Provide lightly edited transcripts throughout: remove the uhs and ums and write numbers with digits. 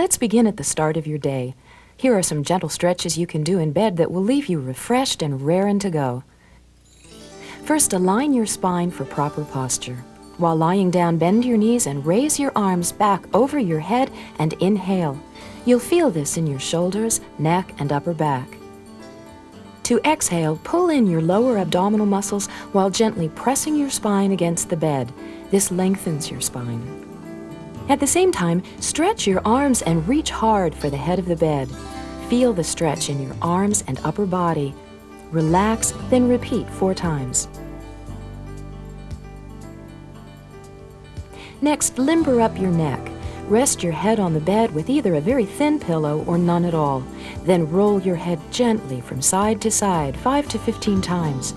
Let's begin at the start of your day. Here are some gentle stretches you can do in bed that will leave you refreshed and raring to go. First, align your spine for proper posture. While lying down, bend your knees and raise your arms back over your head and inhale. You'll feel this in your shoulders, neck, and upper back. To exhale, pull in your lower abdominal muscles while gently pressing your spine against the bed. This lengthens your spine. At the same time, stretch your arms and reach hard for the head of the bed. Feel the stretch in your arms and upper body. Relax, then repeat 4 times. Next, limber up your neck. Rest your head on the bed with either a very thin pillow or none at all. Then roll your head gently from side to side 5 to 15 times.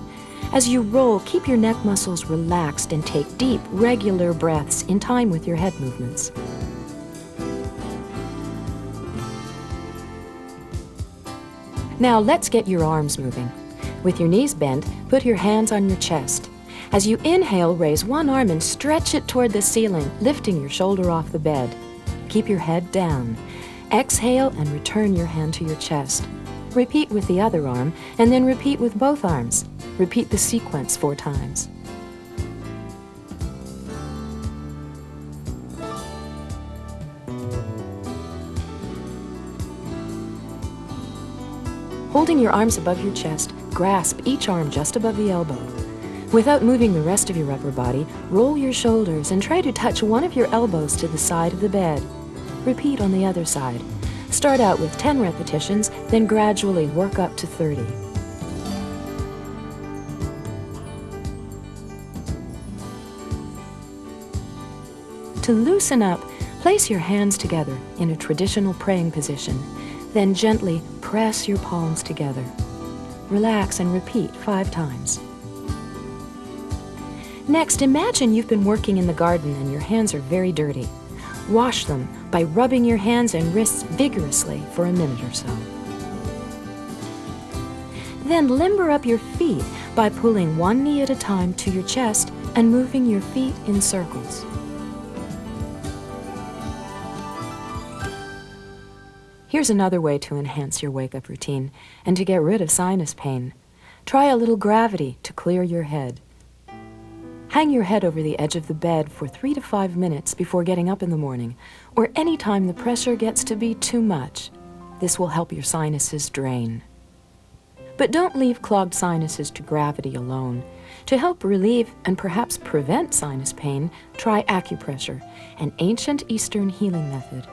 As you roll, keep your neck muscles relaxed and take deep, regular breaths in time with your head movements. Now let's get your arms moving. With your knees bent, put your hands on your chest. As you inhale, raise one arm and stretch it toward the ceiling, lifting your shoulder off the bed. Keep your head down. Exhale and return your hand to your chest. Repeat with the other arm, and then repeat with both arms. Repeat the sequence 4 times. Holding your arms above your chest, grasp each arm just above the elbow. Without moving the rest of your upper body, roll your shoulders and try to touch one of your elbows to the side of the bed. Repeat on the other side. Start out with 10 repetitions, then gradually work up to 30. To loosen up, place your hands together in a traditional praying position. Then gently press your palms together. Relax and repeat 5 times. Next, imagine you've been working in the garden and your hands are very dirty. Wash them by rubbing your hands and wrists vigorously for a minute or so. Then limber up your feet by pulling one knee at a time to your chest and moving your feet in circles. Here's another way to enhance your wake-up routine and to get rid of sinus pain. Try a little gravity to clear your head. Hang your head over the edge of the bed for 3 to 5 minutes before getting up in the morning, or any time the pressure gets to be too much. This will help your sinuses drain. But don't leave clogged sinuses to gravity alone. To help relieve and perhaps prevent sinus pain, try acupressure, an ancient Eastern healing method.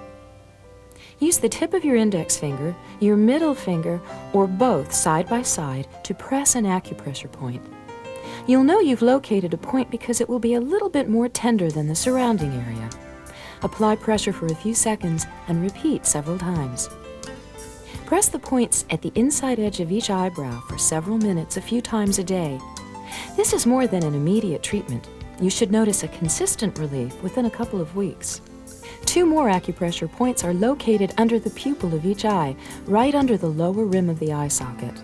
Use the tip of your index finger, your middle finger, or both side by side to press an acupressure point. You'll know you've located a point because it will be a little bit more tender than the surrounding area. Apply pressure for a few seconds and repeat several times. Press the points at the inside edge of each eyebrow for several minutes a few times a day. This is more than an immediate treatment. You should notice a consistent relief within a couple of weeks. 2 more acupressure points are located under the pupil of each eye, right under the lower rim of the eye socket.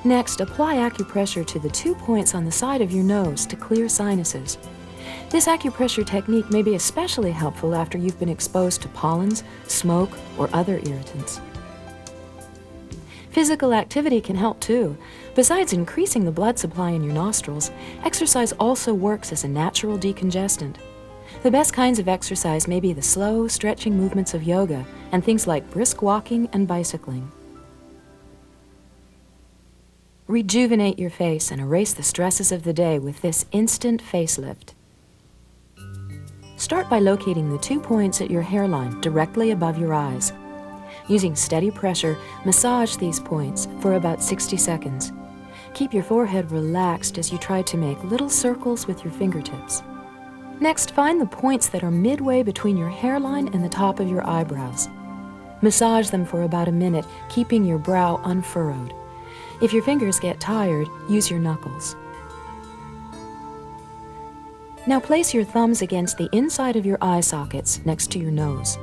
Next, apply acupressure to the 2 points on the side of your nose to clear sinuses. This acupressure technique may be especially helpful after you've been exposed to pollens, smoke, or other irritants. Physical activity can help too. Besides increasing the blood supply in your nostrils, exercise also works as a natural decongestant. The best kinds of exercise may be the slow, stretching movements of yoga and things like brisk walking and bicycling. Rejuvenate your face and erase the stresses of the day with this instant facelift. Start by locating the 2 points at your hairline directly above your eyes. Using steady pressure, massage these points for about 60 seconds. Keep your forehead relaxed as you try to make little circles with your fingertips. Next, find the points that are midway between your hairline and the top of your eyebrows. Massage them for about a minute, keeping your brow unfurrowed. If your fingers get tired, use your knuckles. Now place your thumbs against the inside of your eye sockets next to your nose.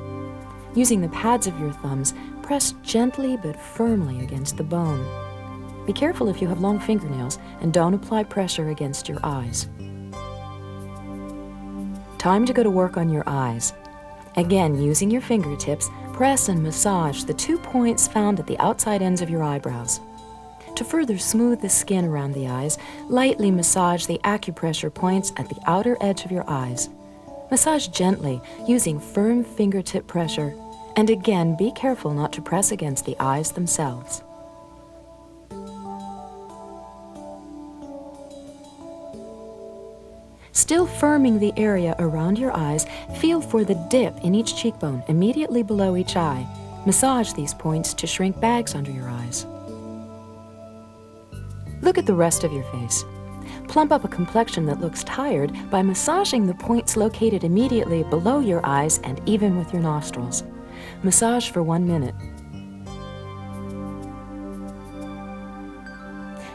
Using the pads of your thumbs, press gently but firmly against the bone. Be careful if you have long fingernails and don't apply pressure against your eyes. Time to go to work on your eyes. Again, using your fingertips, press and massage the 2 points found at the outside ends of your eyebrows. To further smooth the skin around the eyes, lightly massage the acupressure points at the outer edge of your eyes. Massage gently, using firm fingertip pressure, and again, be careful not to press against the eyes themselves. Still firming the area around your eyes, feel for the dip in each cheekbone immediately below each eye. Massage these points to shrink bags under your eyes. Look at the rest of your face. Plump up a complexion that looks tired by massaging the points located immediately below your eyes and even with your nostrils. Massage for 1 minute.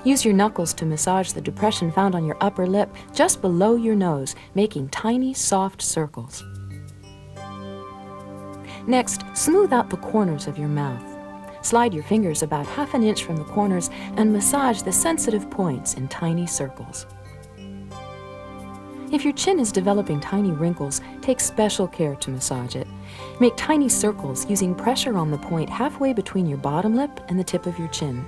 Use your knuckles to massage the depression found on your upper lip just below your nose, making tiny, soft circles. Next, smooth out the corners of your mouth. Slide your fingers about ½ an inch from the corners and massage the sensitive points in tiny circles. If your chin is developing tiny wrinkles, take special care to massage it. Make tiny circles using pressure on the point halfway between your bottom lip and the tip of your chin.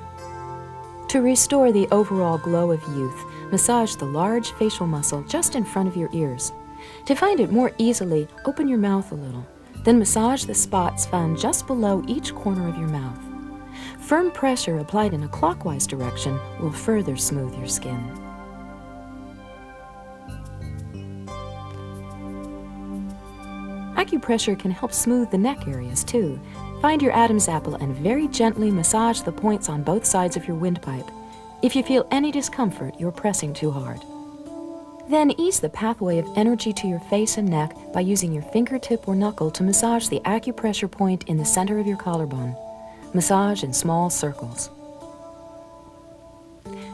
To restore the overall glow of youth, massage the large facial muscle just in front of your ears. To find it more easily, open your mouth a little. Then massage the spots found just below each corner of your mouth. Firm pressure applied in a clockwise direction will further smooth your skin. Acupressure can help smooth the neck areas too. Find your Adam's apple and very gently massage the points on both sides of your windpipe. If you feel any discomfort, you're pressing too hard. Then ease the pathway of energy to your face and neck by using your fingertip or knuckle to massage the acupressure point in the center of your collarbone. Massage in small circles.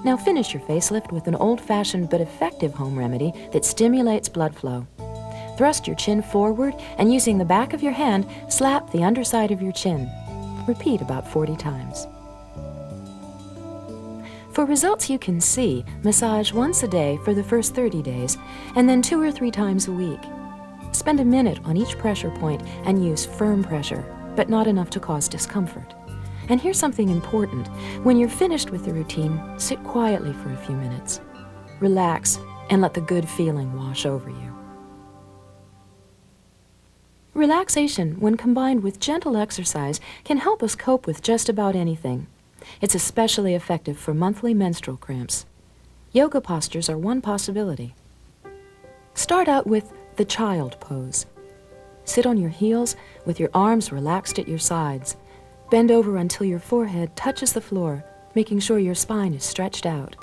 Now finish your facelift with an old-fashioned but effective home remedy that stimulates blood flow. Thrust your chin forward and using the back of your hand, slap the underside of your chin. Repeat about 40 times. For results you can see, massage once a day for the first 30 days and then 2 or 3 times a week. Spend a minute on each pressure point and use firm pressure, but not enough to cause discomfort. And here's something important. When you're finished with the routine, sit quietly for a few minutes. Relax and let the good feeling wash over you. Relaxation, when combined with gentle exercise, can help us cope with just about anything. It's especially effective for monthly menstrual cramps. Yoga postures are one possibility. Start out with the child pose. Sit on your heels with your arms relaxed at your sides. Bend over until your forehead touches the floor, making sure your spine is stretched out.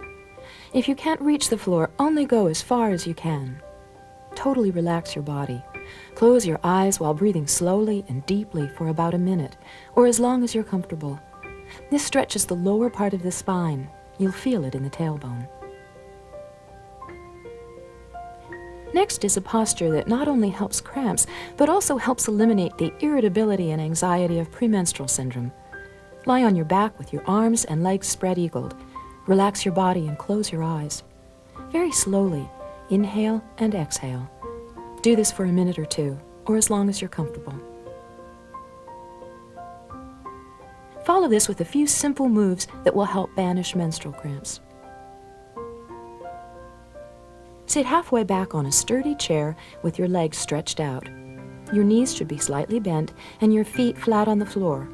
If you can't reach the floor, only go as far as you can. Totally relax your body. Close your eyes while breathing slowly and deeply for about a minute, or as long as you're comfortable. This stretches the lower part of the spine. You'll feel it in the tailbone. Next is a posture that not only helps cramps, but also helps eliminate the irritability and anxiety of premenstrual syndrome. Lie on your back with your arms and legs spread-eagled. Relax your body and close your eyes. Very slowly, inhale and exhale. Do this for a minute or 2, or as long as you're comfortable. Follow this with a few simple moves that will help banish menstrual cramps. Sit halfway back on a sturdy chair with your legs stretched out. Your knees should be slightly bent and your feet flat on the floor.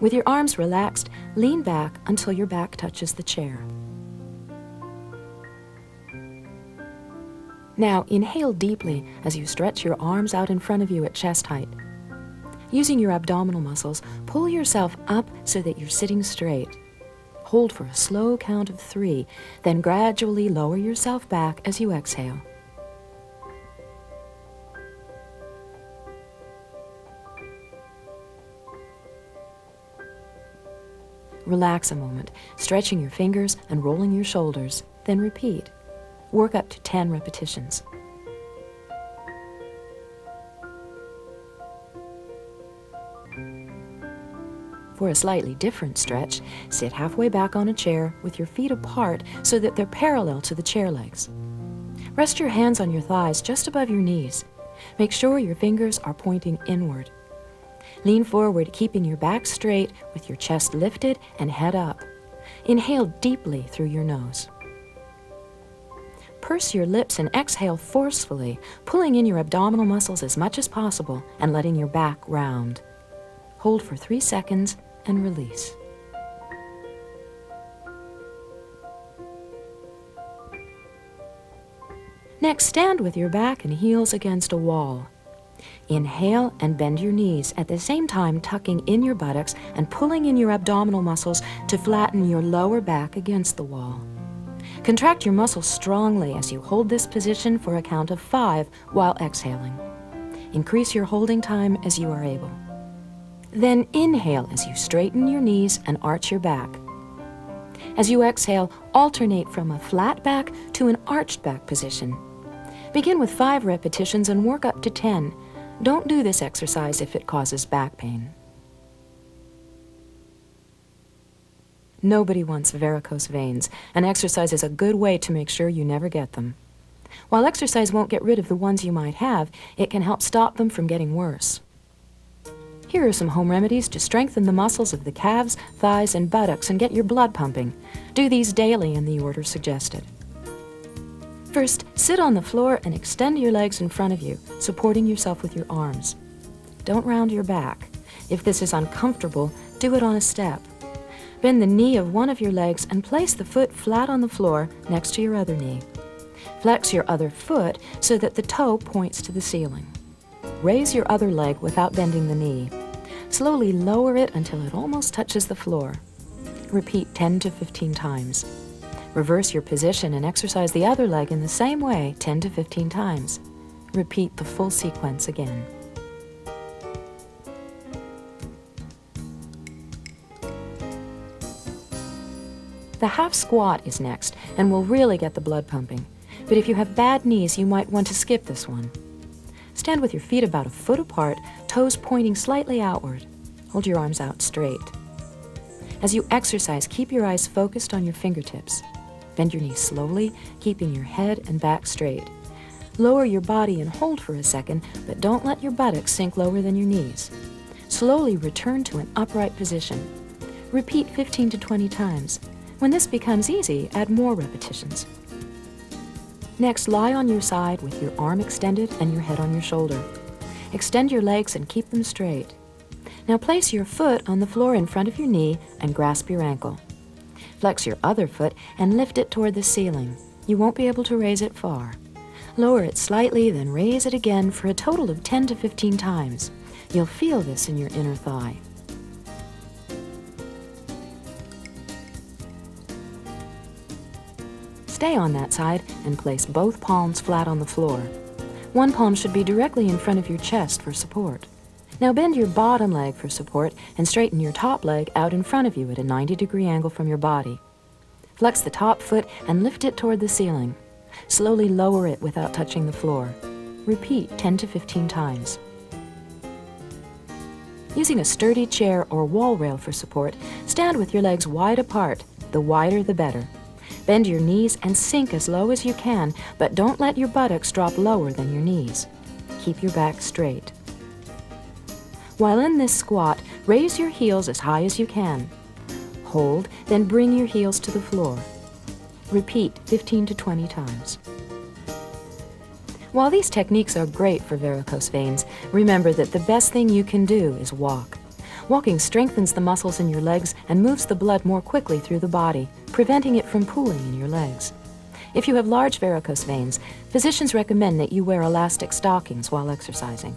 With your arms relaxed, lean back until your back touches the chair. Now, inhale deeply as you stretch your arms out in front of you at chest height. Using your abdominal muscles, pull yourself up so that you're sitting straight. Hold for a slow count of 3, then gradually lower yourself back as you exhale. Relax a moment, stretching your fingers and rolling your shoulders, then repeat. Work up to 10 repetitions. For a slightly different stretch, sit halfway back on a chair with your feet apart so that they're parallel to the chair legs. Rest your hands on your thighs just above your knees. Make sure your fingers are pointing inward. Lean forward, keeping your back straight with your chest lifted and head up. Inhale deeply through your nose. Purse your lips and exhale forcefully, pulling in your abdominal muscles as much as possible and letting your back round. Hold for 3 seconds and release. Next, stand with your back and heels against a wall. Inhale and bend your knees, at the same time tucking in your buttocks and pulling in your abdominal muscles to flatten your lower back against the wall. Contract your muscles strongly as you hold this position for a count of 5 while exhaling. Increase your holding time as you are able. Then inhale as you straighten your knees and arch your back. As you exhale, alternate from a flat back to an arched back position. Begin with 5 repetitions and work up to 10. Don't do this exercise if it causes back pain. Nobody wants varicose veins, and exercise is a good way to make sure you never get them. While exercise won't get rid of the ones you might have, it can help stop them from getting worse. Here are some home remedies to strengthen the muscles of the calves, thighs, and buttocks and get your blood pumping. Do these daily in the order suggested. First, sit on the floor and extend your legs in front of you, supporting yourself with your arms. Don't round your back. If this is uncomfortable, do it on a step. Bend the knee of one of your legs and place the foot flat on the floor next to your other knee. Flex your other foot so that the toe points to the ceiling. Raise your other leg without bending the knee. Slowly lower it until it almost touches the floor. Repeat 10 to 15 times. Reverse your position and exercise the other leg in the same way 10 to 15 times. Repeat the full sequence again. The half squat is next and will really get the blood pumping. But if you have bad knees, you might want to skip this one. Stand with your feet about a foot apart, toes pointing slightly outward. Hold your arms out straight. As you exercise, keep your eyes focused on your fingertips. Bend your knees slowly, keeping your head and back straight. Lower your body and hold for a second, but don't let your buttocks sink lower than your knees. Slowly return to an upright position. Repeat 15 to 20 times. When this becomes easy, add more repetitions. Next, lie on your side with your arm extended and your head on your shoulder. Extend your legs and keep them straight. Now place your foot on the floor in front of your knee and grasp your ankle. Flex your other foot and lift it toward the ceiling. You won't be able to raise it far. Lower it slightly, then raise it again for a total of 10 to 15 times. You'll feel this in your inner thigh. Stay on that side and place both palms flat on the floor. One palm should be directly in front of your chest for support. Now bend your bottom leg for support and straighten your top leg out in front of you at a 90-degree angle from your body. Flex the top foot and lift it toward the ceiling. Slowly lower it without touching the floor. Repeat 10 to 15 times. Using a sturdy chair or wall rail for support, stand with your legs wide apart. The wider the better. Bend your knees and sink as low as you can, but don't let your buttocks drop lower than your knees. Keep your back straight. While in this squat, raise your heels as high as you can. Hold, then bring your heels to the floor. Repeat 15 to 20 times. While these techniques are great for varicose veins, remember that the best thing you can do is walk. Walking strengthens the muscles in your legs and moves the blood more quickly through the body, preventing it from pooling in your legs. If you have large varicose veins, physicians recommend that you wear elastic stockings while exercising.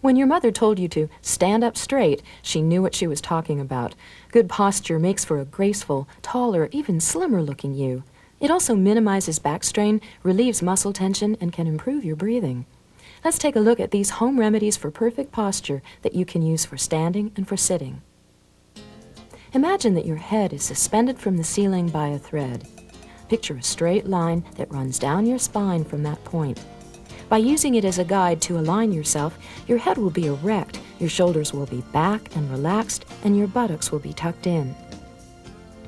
When your mother told you to stand up straight, she knew what she was talking about. Good posture makes for a graceful, taller, even slimmer-looking you. It also minimizes back strain, relieves muscle tension, and can improve your breathing. Let's take a look at these home remedies for perfect posture that you can use for standing and for sitting. Imagine that your head is suspended from the ceiling by a thread. Picture a straight line that runs down your spine from that point. By using it as a guide to align yourself, your head will be erect, your shoulders will be back and relaxed, and your buttocks will be tucked in.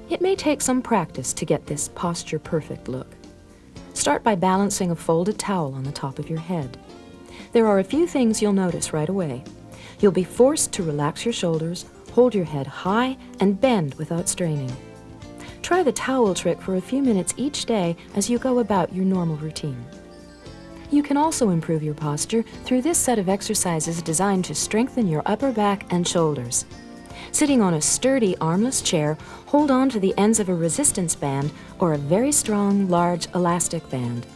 It may take some practice to get this posture-perfect look. Start by balancing a folded towel on the top of your head. There are a few things you'll notice right away. You'll be forced to relax your shoulders, hold your head high, and bend without straining. Try the towel trick for a few minutes each day as you go about your normal routine. You can also improve your posture through this set of exercises designed to strengthen your upper back and shoulders. Sitting on a sturdy, armless chair, hold on to the ends of a resistance band or a very strong, large elastic band.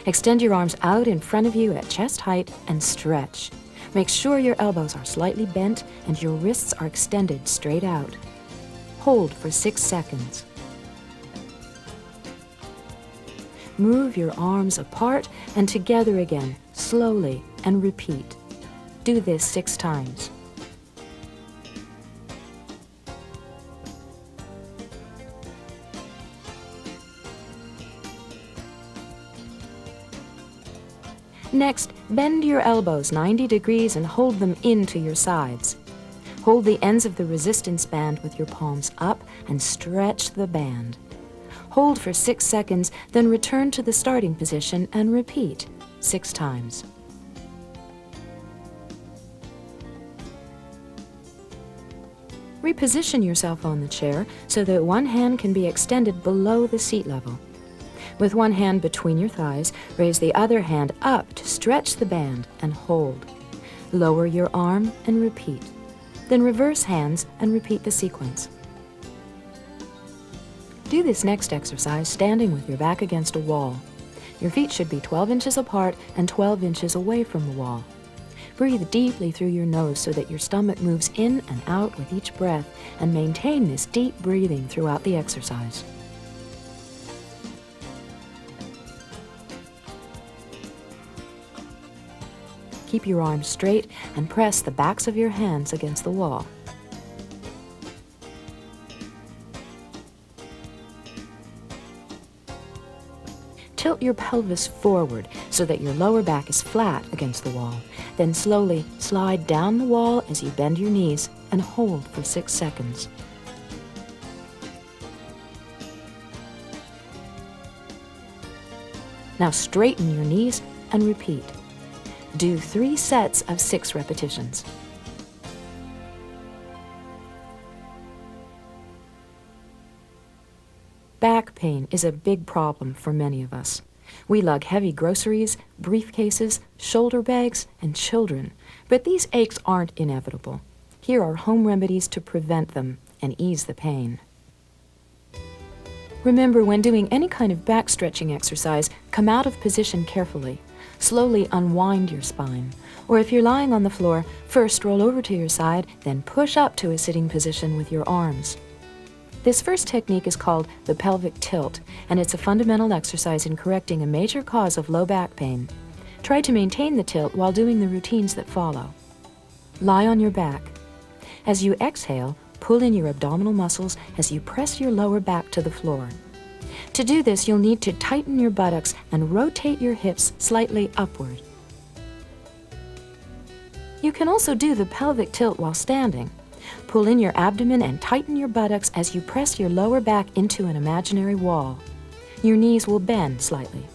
Extend your arms out in front of you at chest height and stretch. Make sure your elbows are slightly bent and your wrists are extended straight out. Hold for 6 seconds. Move your arms apart and together again, slowly, and repeat. Do this 6 times. Next, bend your elbows 90 degrees and hold them into your sides. Hold the ends of the resistance band with your palms up and stretch the band. Hold for 6 seconds, then return to the starting position and repeat 6 times. Reposition yourself on the chair so that one hand can be extended below the seat level. With one hand between your thighs, raise the other hand up to stretch the band and hold. Lower your arm and repeat. Then reverse hands and repeat the sequence. Do this next exercise standing with your back against a wall. Your feet should be 12 inches apart and 12 inches away from the wall. Breathe deeply through your nose so that your stomach moves in and out with each breath, and maintain this deep breathing throughout the exercise. Keep your arms straight and press the backs of your hands against the wall. Tilt your pelvis forward so that your lower back is flat against the wall. Then slowly slide down the wall as you bend your knees and hold for 6 seconds. Now straighten your knees and repeat. Do 3 sets of 6 repetitions. Back pain is a big problem for many of us. We lug heavy groceries, briefcases, shoulder bags, and children, but these aches aren't inevitable. Here are home remedies to prevent them and ease the pain. Remember, when doing any kind of back stretching exercise, come out of position carefully. Slowly unwind your spine. Or if you're lying on the floor, first roll over to your side, then push up to a sitting position with your arms. This first technique is called the pelvic tilt, and it's a fundamental exercise in correcting a major cause of low back pain. Try to maintain the tilt while doing the routines that follow. Lie on your back. As you exhale, pull in your abdominal muscles as you press your lower back to the floor. To do this, you'll need to tighten your buttocks and rotate your hips slightly upward. You can also do the pelvic tilt while standing. Pull in your abdomen and tighten your buttocks as you press your lower back into an imaginary wall. Your knees will bend slightly.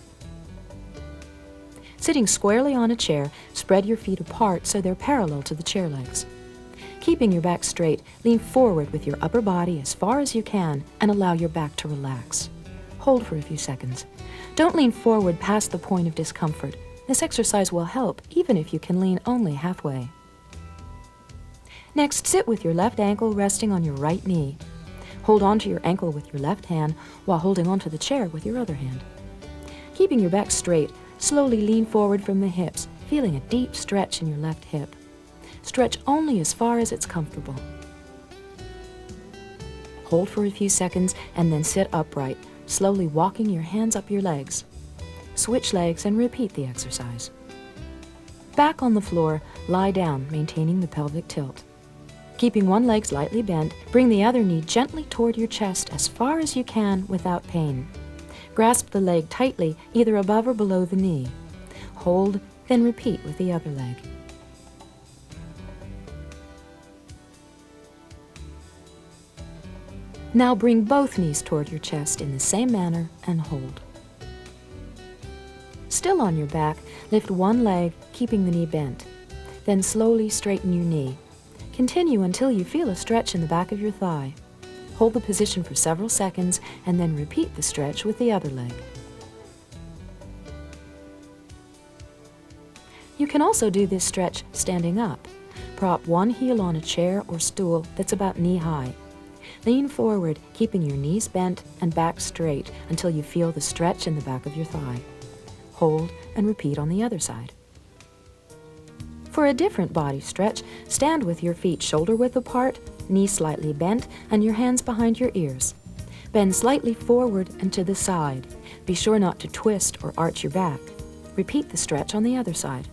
Sitting squarely on a chair, spread your feet apart so they're parallel to the chair legs. Keeping your back straight, lean forward with your upper body as far as you can and allow your back to relax. Hold for a few seconds. Don't lean forward past the point of discomfort. This exercise will help even if you can lean only halfway. Next, sit with your left ankle resting on your right knee. Hold on to your ankle with your left hand while holding onto the chair with your other hand. Keeping your back straight, slowly lean forward from the hips, feeling a deep stretch in your left hip. Stretch only as far as it's comfortable. Hold for a few seconds and then sit upright, slowly walking your hands up your legs. Switch legs and repeat the exercise. Back on the floor, lie down, maintaining the pelvic tilt. Keeping one leg slightly bent, bring the other knee gently toward your chest as far as you can without pain. Grasp the leg tightly, either above or below the knee. Hold, then repeat with the other leg. Now bring both knees toward your chest in the same manner and hold. Still on your back, lift one leg, keeping the knee bent. Then slowly straighten your knee. Continue until you feel a stretch in the back of your thigh. Hold the position for several seconds and then repeat the stretch with the other leg. You can also do this stretch standing up. Prop one heel on a chair or stool that's about knee-high. Lean forward, keeping your knees bent and back straight until you feel the stretch in the back of your thigh. Hold and repeat on the other side. For a different body stretch, stand with your feet shoulder-width apart, knees slightly bent, and your hands behind your ears. Bend slightly forward and to the side. Be sure not to twist or arch your back. Repeat the stretch on the other side.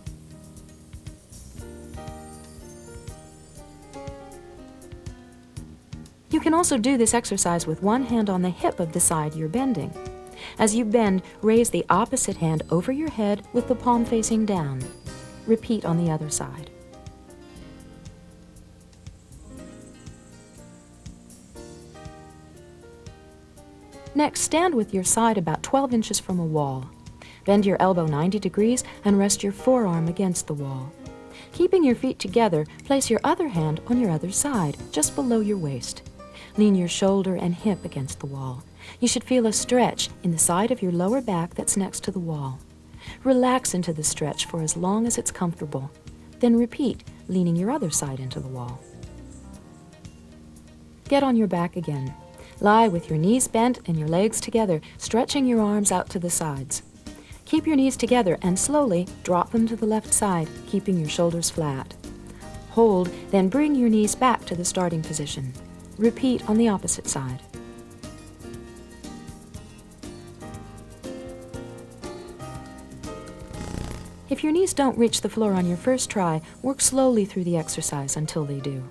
You can also do this exercise with one hand on the hip of the side you're bending. As you bend, raise the opposite hand over your head with the palm facing down. Repeat on the other side. Next, stand with your side about 12 inches from a wall. Bend your elbow 90 degrees and rest your forearm against the wall. Keeping your feet together, place your other hand on your other side, just below your waist. Lean your shoulder and hip against the wall. You should feel a stretch in the side of your lower back that's next to the wall. Relax into the stretch for as long as it's comfortable. Then repeat, leaning your other side into the wall. Get on your back again. Lie with your knees bent and your legs together, stretching your arms out to the sides. Keep your knees together and slowly drop them to the left side, keeping your shoulders flat. Hold, then bring your knees back to the starting position. Repeat on the opposite side. If your knees don't reach the floor on your first try, work slowly through the exercise until they do.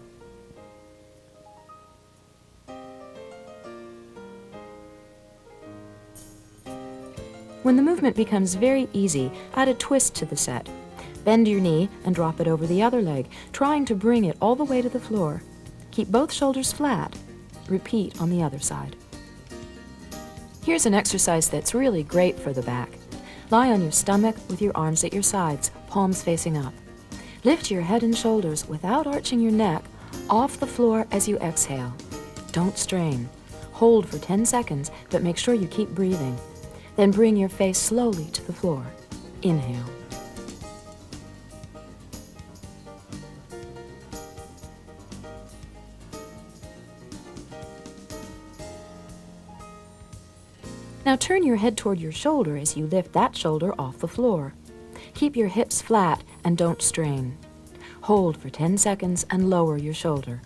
When the movement becomes very easy, add a twist to the set. Bend your knee and drop it over the other leg, trying to bring it all the way to the floor. Keep both shoulders flat. Repeat on the other side. Here's an exercise that's really great for the back. Lie on your stomach with your arms at your sides, palms facing up. Lift your head and shoulders without arching your neck off the floor as you exhale. Don't strain. Hold for 10 seconds, but make sure you keep breathing. Then bring your face slowly to the floor. Inhale. Now turn your head toward your shoulder as you lift that shoulder off the floor. Keep your hips flat and don't strain. Hold for 10 seconds and lower your shoulder.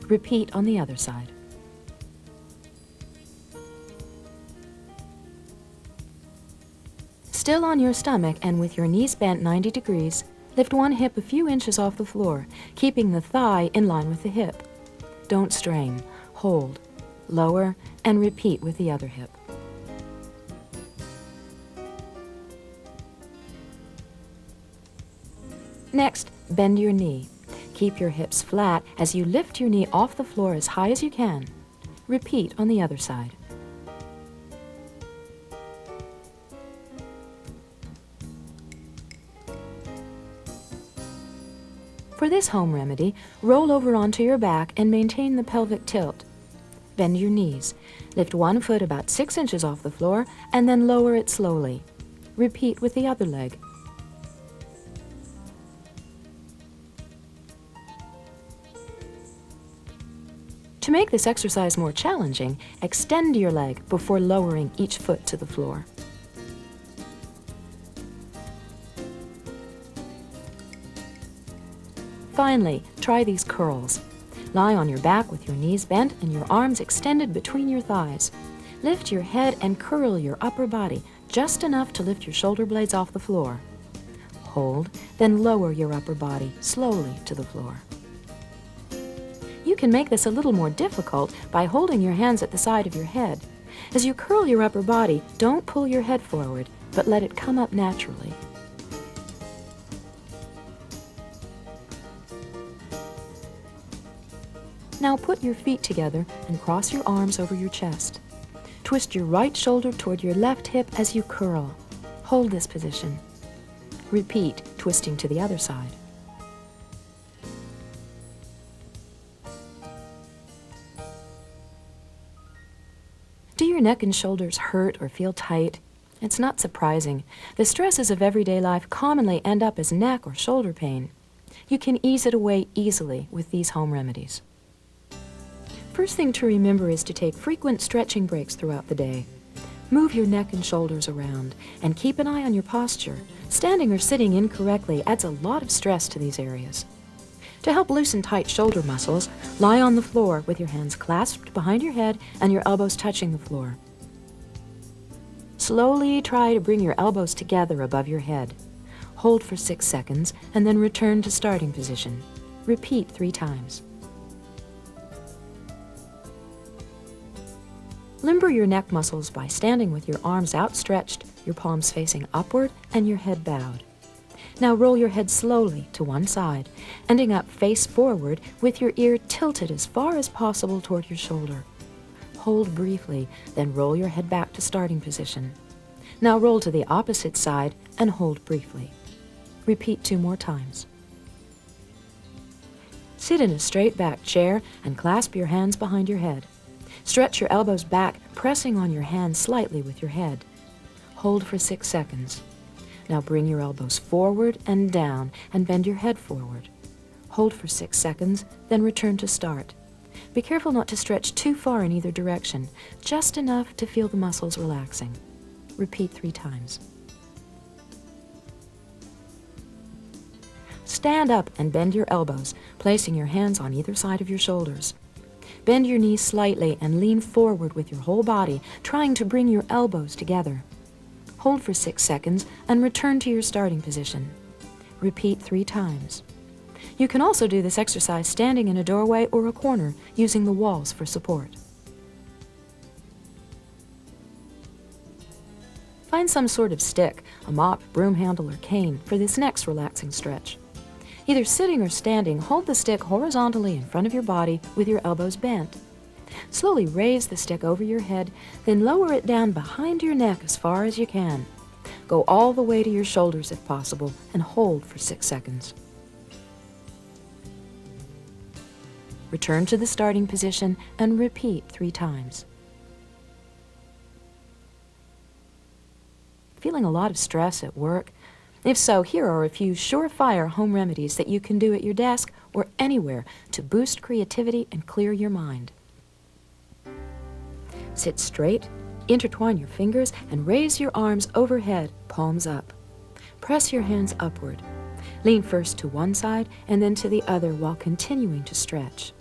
Repeat on the other side. Still on your stomach and with your knees bent 90 degrees, lift one hip a few inches off the floor, keeping the thigh in line with the hip. Don't strain. Hold, lower, and repeat with the other hip. Next, bend your knee. Keep your hips flat as you lift your knee off the floor as high as you can. Repeat on the other side. For this home remedy, roll over onto your back and maintain the pelvic tilt. Bend your knees. Lift one foot about 6 inches off the floor and then lower it slowly. Repeat with the other leg. To make this exercise more challenging, extend your leg before lowering each foot to the floor. Finally, try these curls. Lie on your back with your knees bent and your arms extended between your thighs. Lift your head and curl your upper body just enough to lift your shoulder blades off the floor. Hold, then lower your upper body slowly to the floor. You can make this a little more difficult by holding your hands at the side of your head. As you curl your upper body, don't pull your head forward, but let it come up naturally. Now put your feet together and cross your arms over your chest. Twist your right shoulder toward your left hip as you curl. Hold this position. Repeat, twisting to the other side. Do your neck and shoulders hurt or feel tight? It's not surprising. The stresses of everyday life commonly end up as neck or shoulder pain. You can ease it away easily with these home remedies. First thing to remember is to take frequent stretching breaks throughout the day. Move your neck and shoulders around and keep an eye on your posture. Standing or sitting incorrectly adds a lot of stress to these areas. To help loosen tight shoulder muscles, lie on the floor with your hands clasped behind your head and your elbows touching the floor. Slowly try to bring your elbows together above your head. Hold for 6 seconds and then return to starting position. Repeat 3 times. Limber your neck muscles by standing with your arms outstretched, your palms facing upward, and your head bowed. Now roll your head slowly to one side, ending up face forward with your ear tilted as far as possible toward your shoulder. Hold briefly, then roll your head back to starting position. Now roll to the opposite side and hold briefly. Repeat 2 more times. Sit in a straight back chair and clasp your hands behind your head. Stretch your elbows back, pressing on your hands slightly with your head. Hold for 6 seconds. Now bring your elbows forward and down and bend your head forward. Hold for 6 seconds, then return to start. Be careful not to stretch too far in either direction, just enough to feel the muscles relaxing. Repeat 3 times. Stand up and bend your elbows, placing your hands on either side of your shoulders. Bend your knees slightly and lean forward with your whole body, trying to bring your elbows together. Hold for 6 seconds and return to your starting position. Repeat 3 times. You can also do this exercise standing in a doorway or a corner, using the walls for support. Find some sort of stick, a mop, broom handle, or cane for this next relaxing stretch. Either sitting or standing, hold the stick horizontally in front of your body with your elbows bent. Slowly raise the stick over your head, then lower it down behind your neck as far as you can. Go all the way to your shoulders if possible, and hold for 6 seconds. Return to the starting position and repeat 3 times. Feeling a lot of stress at work? If so, here are a few surefire home remedies that you can do at your desk or anywhere to boost creativity and clear your mind. Sit straight, intertwine your fingers, and raise your arms overhead, palms up. Press your hands upward. Lean first to one side and then to the other while continuing to stretch.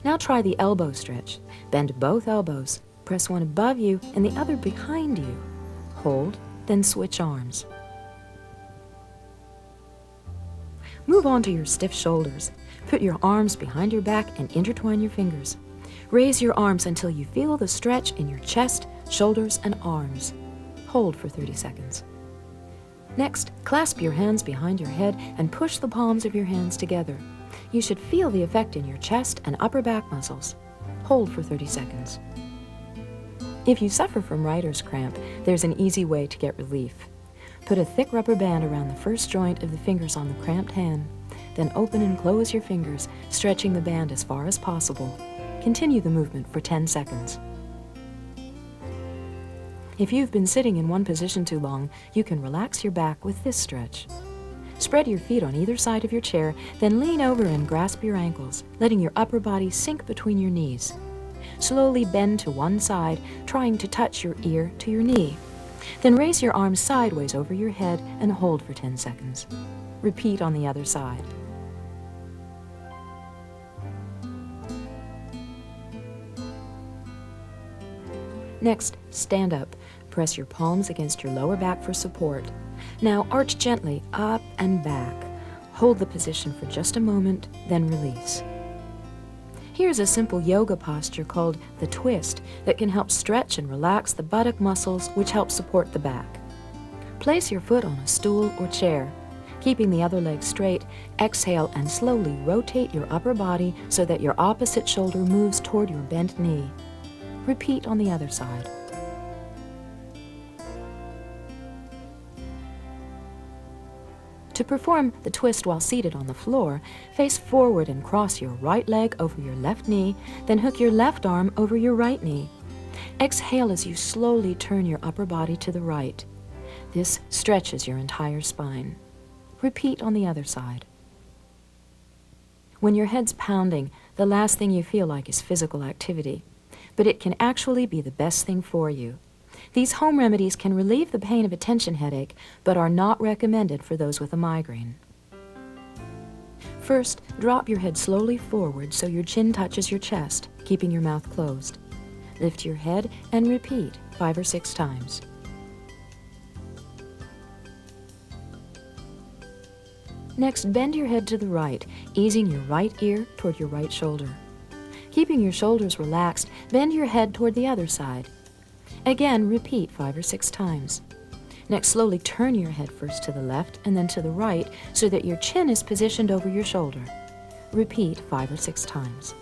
Now try the elbow stretch. Bend both elbows. Press one above you and the other behind you. Hold, then switch arms. Move on to your stiff shoulders. Put your arms behind your back and intertwine your fingers. Raise your arms until you feel the stretch in your chest, shoulders, and arms. Hold for 30 seconds. Next, clasp your hands behind your head and push the palms of your hands together. You should feel the effect in your chest and upper back muscles. Hold for 30 seconds. If you suffer from writer's cramp, there's an easy way to get relief. Put a thick rubber band around the first joint of the fingers on the cramped hand. Then open and close your fingers, stretching the band as far as possible. Continue the movement for 10 seconds. If you've been sitting in one position too long, you can relax your back with this stretch. Spread your feet on either side of your chair, then lean over and grasp your ankles, letting your upper body sink between your knees. Slowly bend to one side, trying to touch your ear to your knee. Then raise your arms sideways over your head and hold for 10 seconds. Repeat on the other side. Next, stand up. Press your palms against your lower back for support. Now arch gently up and back. Hold the position for just a moment, then release. Here's a simple yoga posture called the twist that can help stretch and relax the buttock muscles, which help support the back. Place your foot on a stool or chair. Keeping the other leg straight, exhale and slowly rotate your upper body so that your opposite shoulder moves toward your bent knee. Repeat on the other side. To perform the twist while seated on the floor, face forward and cross your right leg over your left knee, then hook your left arm over your right knee. Exhale as you slowly turn your upper body to the right. This stretches your entire spine. Repeat on the other side. When your head's pounding, the last thing you feel like is physical activity, but it can actually be the best thing for you. These home remedies can relieve the pain of a tension headache, but are not recommended for those with a migraine. First, drop your head slowly forward so your chin touches your chest, keeping your mouth closed. Lift your head and repeat 5 or 6 times. Next, bend your head to the right, easing your right ear toward your right shoulder. Keeping your shoulders relaxed, bend your head toward the other side. Again, repeat 5 or 6 times. Next, slowly turn your head first to the left and then to the right so that your chin is positioned over your shoulder. Repeat 5 or 6 times.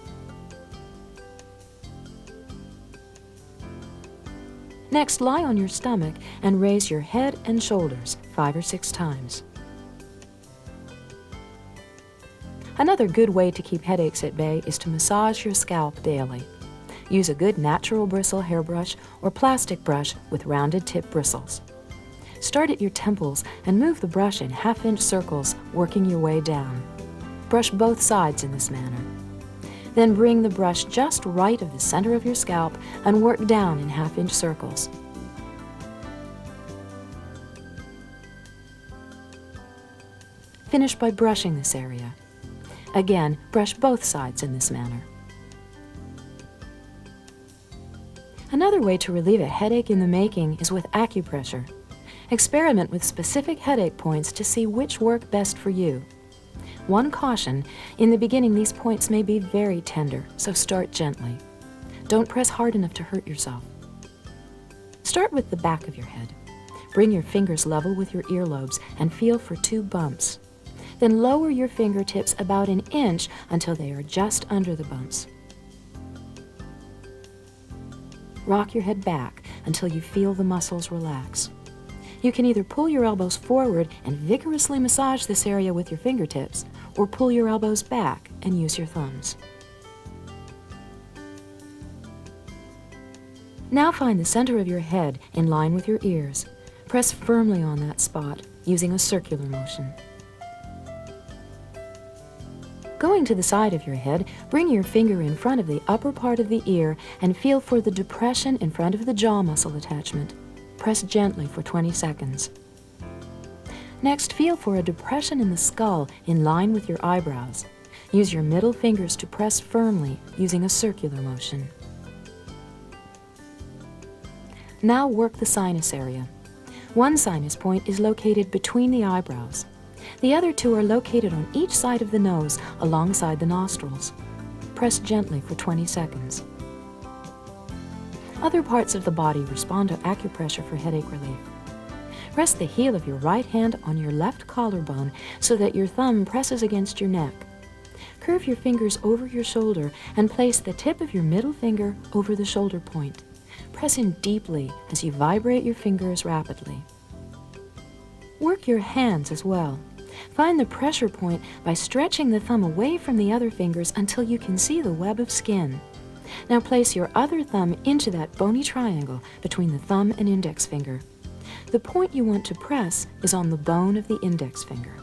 Next, lie on your stomach and raise your head and shoulders 5 or 6 times. Another good way to keep headaches at bay is to massage your scalp daily. Use a good natural bristle hairbrush or plastic brush with rounded tip bristles. Start at your temples and move the brush in half-inch circles, working your way down. Brush both sides in this manner. Then bring the brush just right of the center of your scalp and work down in half-inch circles. Finish by brushing this area. Again, brush both sides in this manner. Another way to relieve a headache in the making is with acupressure. Experiment with specific headache points to see which work best for you. One caution, in the beginning these points may be very tender, so start gently. Don't press hard enough to hurt yourself. Start with the back of your head. Bring your fingers level with your earlobes and feel for 2 bumps. Then lower your fingertips about 1 inch until they are just under the bumps. Rock your head back until you feel the muscles relax. You can either pull your elbows forward and vigorously massage this area with your fingertips, or pull your elbows back and use your thumbs. Now find the center of your head in line with your ears. Press firmly on that spot using a circular motion. Going to the side of your head, bring your finger in front of the upper part of the ear and feel for the depression in front of the jaw muscle attachment. Press gently for 20 seconds. Next, feel for a depression in the skull in line with your eyebrows. Use your middle fingers to press firmly using a circular motion. Now work the sinus area. One sinus point is located between the eyebrows. The other 2 are located on each side of the nose, alongside the nostrils. Press gently for 20 seconds. Other parts of the body respond to acupressure for headache relief. Rest the heel of your right hand on your left collarbone so that your thumb presses against your neck. Curve your fingers over your shoulder and place the tip of your middle finger over the shoulder point. Press in deeply as you vibrate your fingers rapidly. Work your hands as well. Find the pressure point by stretching the thumb away from the other fingers until you can see the web of skin. Now place your other thumb into that bony triangle between the thumb and index finger. The point you want to press is on the bone of the index finger.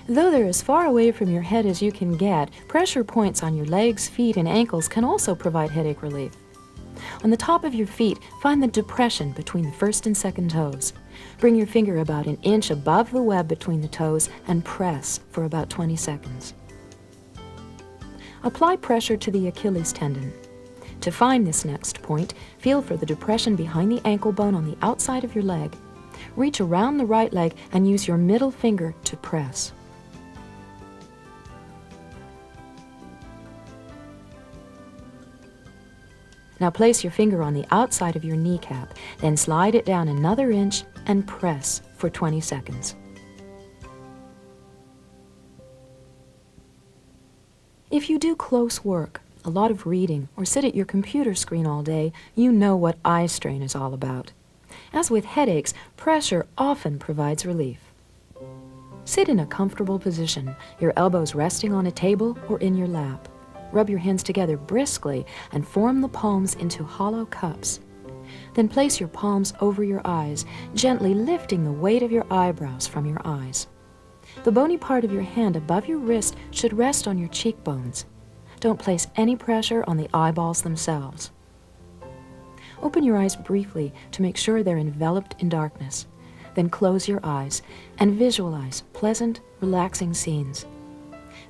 Though they're as far away from your head as you can get, pressure points on your legs, feet, and ankles can also provide headache relief. On the top of your feet, find the depression between the first and second toes. Bring your finger about 1 inch above the web between the toes and press for about 20 seconds. Apply pressure to the Achilles tendon. To find this next point, feel for the depression behind the ankle bone on the outside of your leg. Reach around the right leg and use your middle finger to press. Now place your finger on the outside of your kneecap, then slide it down another inch and press for 20 seconds. If you do close work, a lot of reading, or sit at your computer screen all day, you know what eye strain is all about. As with headaches, pressure often provides relief. Sit in a comfortable position, your elbows resting on a table or in your lap. Rub your hands together briskly and form the palms into hollow cups. Then place your palms over your eyes, gently lifting the weight of your eyebrows from your eyes. The bony part of your hand above your wrist should rest on your cheekbones. Don't place any pressure on the eyeballs themselves. Open your eyes briefly to make sure they're enveloped in darkness. Then close your eyes and visualize pleasant, relaxing scenes.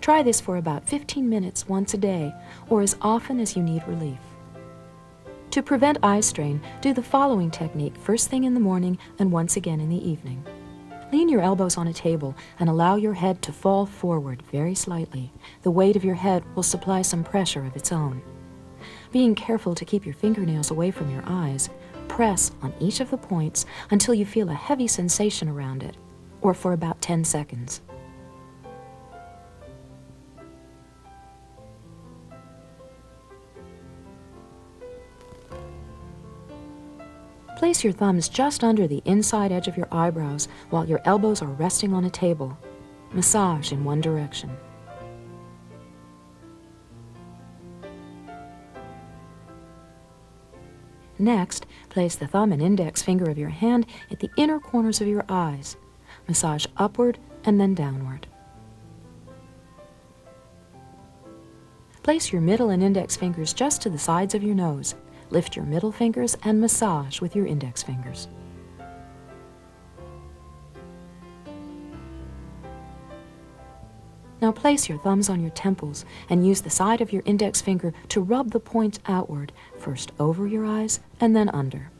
Try this for about 15 minutes once a day, or as often as you need relief. To prevent eye strain, do the following technique first thing in the morning and once again in the evening. Lean your elbows on a table and allow your head to fall forward very slightly. The weight of your head will supply some pressure of its own. Being careful to keep your fingernails away from your eyes, press on each of the points until you feel a heavy sensation around it, or for about 10 seconds. Place your thumbs just under the inside edge of your eyebrows while your elbows are resting on a table. Massage in one direction. Next, place the thumb and index finger of your hand at the inner corners of your eyes. Massage upward and then downward. Place your middle and index fingers just to the sides of your nose. Lift your middle fingers and massage with your index fingers. Now place your thumbs on your temples and use the side of your index finger to rub the points outward, first over your eyes and then under.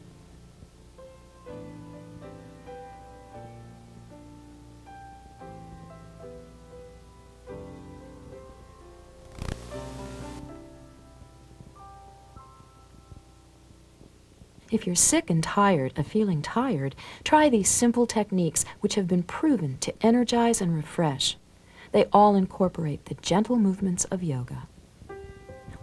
If you're sick and tired of feeling tired, try these simple techniques which have been proven to energize and refresh. They all incorporate the gentle movements of yoga.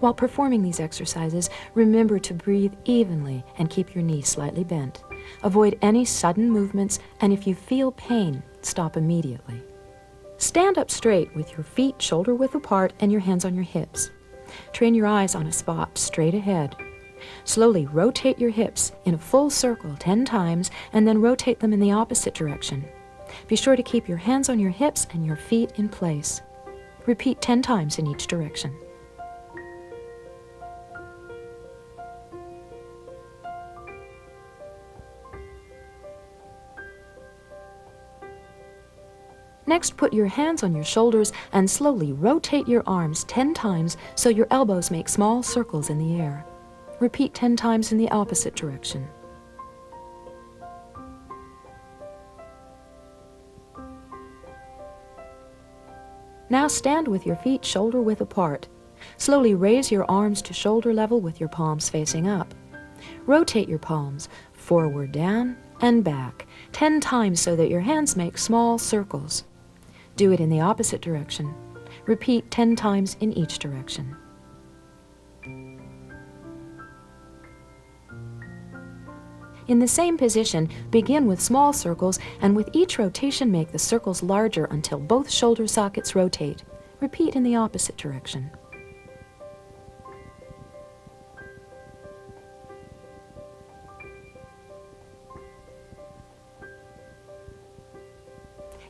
While performing these exercises, remember to breathe evenly and keep your knees slightly bent. Avoid any sudden movements, and if you feel pain, stop immediately. Stand up straight with your feet shoulder-width apart and your hands on your hips. Train your eyes on a spot straight ahead. Slowly rotate your hips in a full circle 10 times and then rotate them in the opposite direction. Be sure to keep your hands on your hips and your feet in place. Repeat 10 times in each direction. Next, put your hands on your shoulders and slowly rotate your arms 10 times so your elbows make small circles in the air. Repeat 10 times in the opposite direction. Now stand with your feet shoulder-width apart. Slowly raise your arms to shoulder level with your palms facing up. Rotate your palms forward, down, and back 10 times so that your hands make small circles. Do it in the opposite direction. Repeat 10 times in each direction. In the same position, begin with small circles, and with each rotation make the circles larger until both shoulder sockets rotate. Repeat in the opposite direction.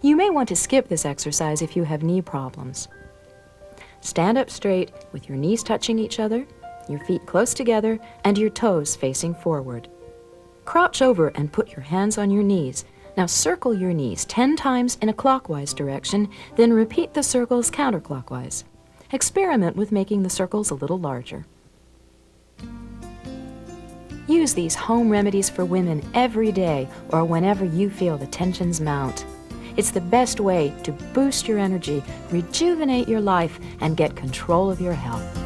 You may want to skip this exercise if you have knee problems. Stand up straight with your knees touching each other, your feet close together, and your toes facing forward. Crouch over and put your hands on your knees. Now circle your knees 10 times in a clockwise direction, then repeat the circles counterclockwise. Experiment with making the circles a little larger. Use these home remedies for women every day or whenever you feel the tensions mount. It's the best way to boost your energy, rejuvenate your life, and get control of your health.